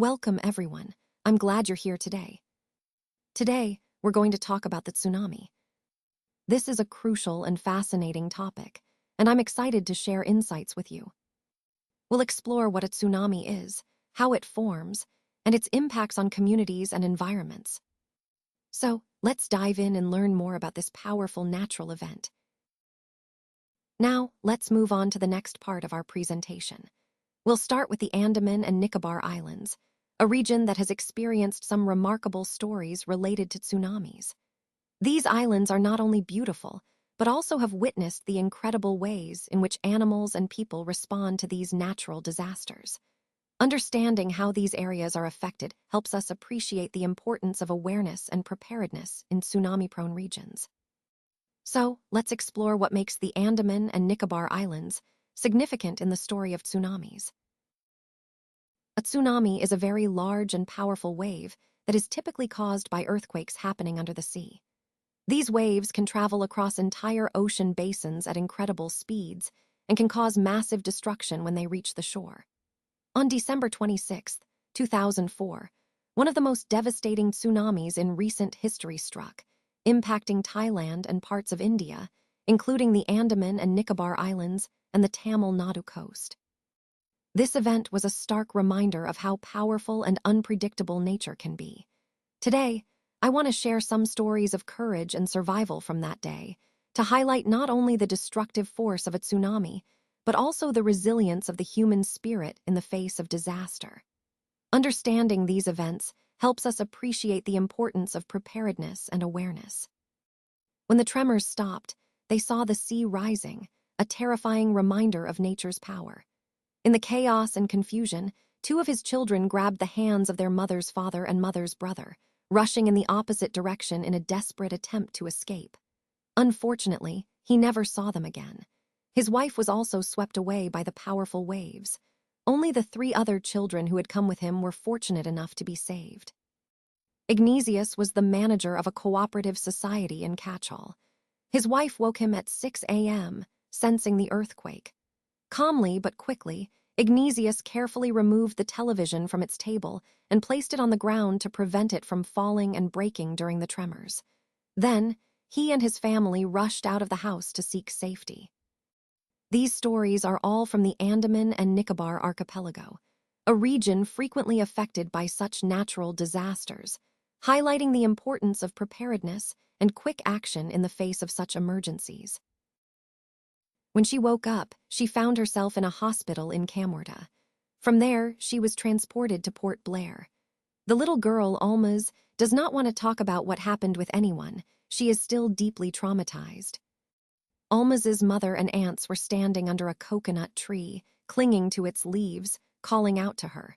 Welcome, everyone. I'm glad you're here today. Today, we're going to talk about the tsunami. This is a crucial and fascinating topic, and I'm excited to share insights with you. We'll explore what a tsunami is, how it forms, and its impacts on communities and environments. So, let's dive in and learn more about this powerful natural event. Now, let's move on to the next part of our presentation. We'll start with the Andaman and Nicobar Islands, a region that has experienced some remarkable stories related to tsunamis. These islands are not only beautiful, but also have witnessed the incredible ways in which animals and people respond to these natural disasters. Understanding how these areas are affected helps us appreciate the importance of awareness and preparedness in tsunami-prone regions. So, let's explore what makes the Andaman and Nicobar Islands significant in the story of tsunamis. A tsunami is a very large and powerful wave that is typically caused by earthquakes happening under the sea. These waves can travel across entire ocean basins at incredible speeds and can cause massive destruction when they reach the shore. On December 26, 2004, one of the most devastating tsunamis in recent history struck, impacting Thailand and parts of India, including the Andaman and Nicobar Islands and the Tamil Nadu coast. This event was a stark reminder of how powerful and unpredictable nature can be. Today, I want to share some stories of courage and survival from that day, to highlight not only the destructive force of a tsunami, but also the resilience of the human spirit in the face of disaster. Understanding these events helps us appreciate the importance of preparedness and awareness. When the tremors stopped, they saw the sea rising, a terrifying reminder of nature's power. In the chaos and confusion, two of his children grabbed the hands of their mother's father and mother's brother, rushing in the opposite direction in a desperate attempt to escape. Unfortunately, he never saw them again. His wife was also swept away by the powerful waves. Only the three other children who had come with him were fortunate enough to be saved. Ignatius was the manager of a cooperative society in Catchall. His wife woke him at 6 a.m., sensing the earthquake. Calmly but quickly, Ignatius carefully removed the television from its table and placed it on the ground to prevent it from falling and breaking during the tremors. Then, he and his family rushed out of the house to seek safety. These stories are all from the Andaman and Nicobar archipelago, a region frequently affected by such natural disasters, highlighting the importance of preparedness and quick action in the face of such emergencies. When she woke up, she found herself in a hospital in Camorta. From there, she was transported to Port Blair. The little girl, Almaz, does not want to talk about what happened with anyone. She is still deeply traumatized. Almaz's mother and aunts were standing under a coconut tree, clinging to its leaves, calling out to her.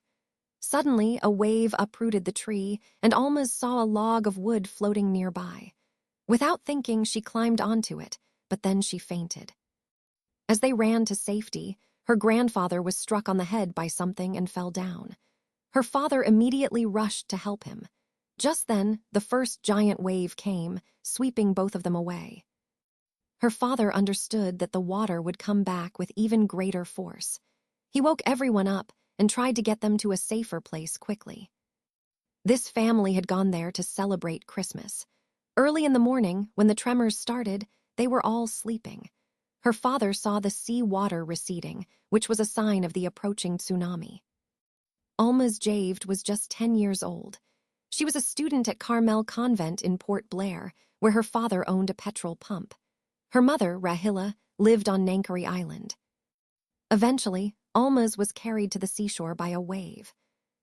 Suddenly, a wave uprooted the tree, and Almaz saw a log of wood floating nearby. Without thinking, she climbed onto it, but then she fainted. As they ran to safety, her grandfather was struck on the head by something and fell down. Her father immediately rushed to help him. Just then, the first giant wave came, sweeping both of them away. Her father understood that the water would come back with even greater force. He woke everyone up and tried to get them to a safer place quickly. This family had gone there to celebrate Christmas. Early in the morning, when the tremors started, they were all sleeping. Her father saw the sea water receding, which was a sign of the approaching tsunami. Almaz Javed was just 10 years old. She was a student at Carmel Convent in Port Blair, where her father owned a petrol pump. Her mother, Rahila, lived on Nankari Island. Eventually, Almaz was carried to the seashore by a wave.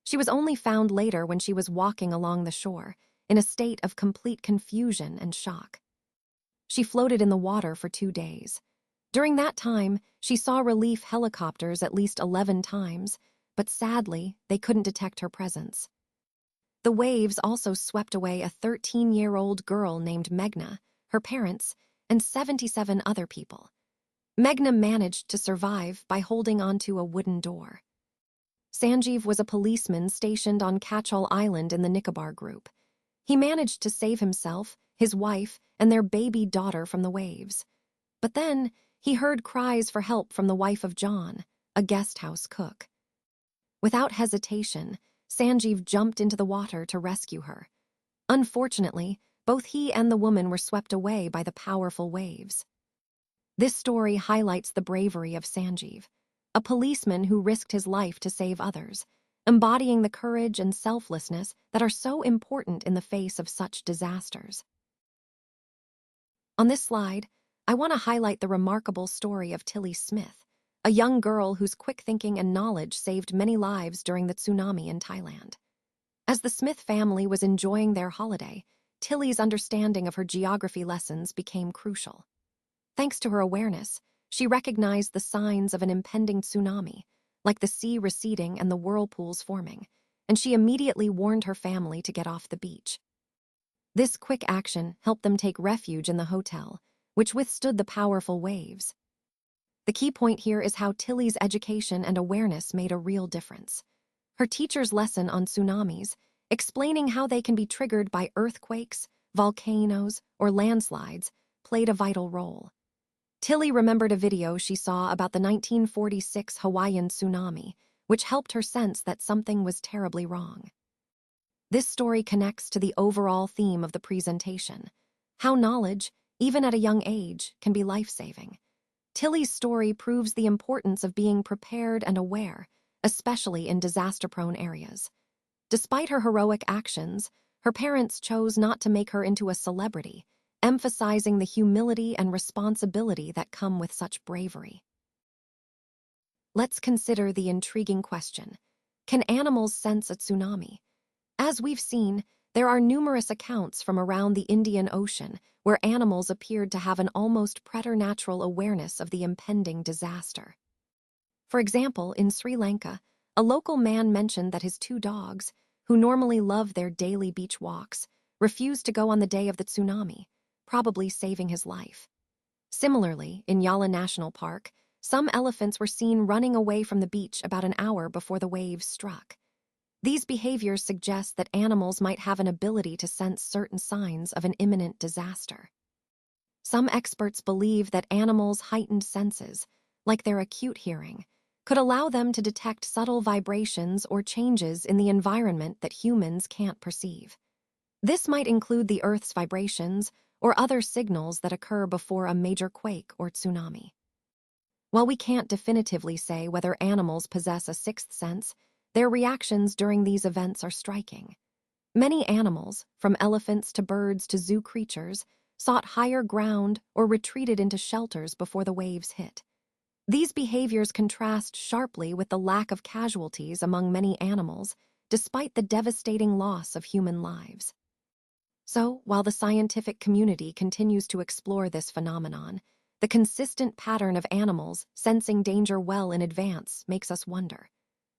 She was only found later when she was walking along the shore, in a state of complete confusion and shock. She floated in the water for 2 days. During that time, she saw relief helicopters at least 11 times, but sadly, they couldn't detect her presence. The waves also swept away a 13-year-old girl named Meghna, her parents, and 77 other people. Meghna managed to survive by holding onto a wooden door. Sanjeev was a policeman stationed on Catchall Island in the Nicobar group. He managed to save himself, his wife, and their baby daughter from the waves. But then, he heard cries for help from the wife of John, a guest house cook. Without hesitation, Sanjeev jumped into the water to rescue her. Unfortunately, both he and the woman were swept away by the powerful waves. This story highlights the bravery of Sanjeev, a policeman who risked his life to save others, embodying the courage and selflessness that are so important in the face of such disasters. On this slide, I want to highlight the remarkable story of Tilly Smith, a young girl whose quick thinking and knowledge saved many lives during the tsunami in Thailand. As the Smith family was enjoying their holiday, Tilly's understanding of her geography lessons became crucial. Thanks to her awareness, she recognized the signs of an impending tsunami, like the sea receding and the whirlpools forming, and she immediately warned her family to get off the beach. This quick action helped them take refuge in the hotel, which withstood the powerful waves. The key point here is how Tilly's education and awareness made a real difference. Her teacher's lesson on tsunamis, explaining how they can be triggered by earthquakes, volcanoes, or landslides, played a vital role. Tilly remembered a video she saw about the 1946 Hawaiian tsunami, which helped her sense that something was terribly wrong. This story connects to the overall theme of the presentation: how knowledge, even at a young age, can be life-saving. Tilly's story proves the importance of being prepared and aware, especially in disaster-prone areas. Despite her heroic actions, her parents chose not to make her into a celebrity, emphasizing the humility and responsibility that come with such bravery. Let's consider the intriguing question: can animals sense a tsunami? As we've seen, there are numerous accounts from around the Indian Ocean where animals appeared to have an almost preternatural awareness of the impending disaster. For example, in Sri Lanka, a local man mentioned that his two dogs, who normally love their daily beach walks, refused to go on the day of the tsunami, probably saving his life. Similarly, in Yala National Park, some elephants were seen running away from the beach about an hour before the waves struck. These behaviors suggest that animals might have an ability to sense certain signs of an imminent disaster. Some experts believe that animals' heightened senses, like their acute hearing, could allow them to detect subtle vibrations or changes in the environment that humans can't perceive. This might include the Earth's vibrations or other signals that occur before a major quake or tsunami. While we can't definitively say whether animals possess a sixth sense, their reactions during these events are striking. Many animals, from elephants to birds to zoo creatures, sought higher ground or retreated into shelters before the waves hit. These behaviors contrast sharply with the lack of casualties among many animals, despite the devastating loss of human lives. So, while the scientific community continues to explore this phenomenon, the consistent pattern of animals sensing danger well in advance makes us wonder: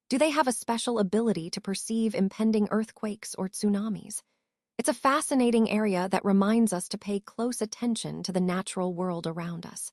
do they have a special ability to perceive impending earthquakes or tsunamis? It's a fascinating area that reminds us to pay close attention to the natural world around us.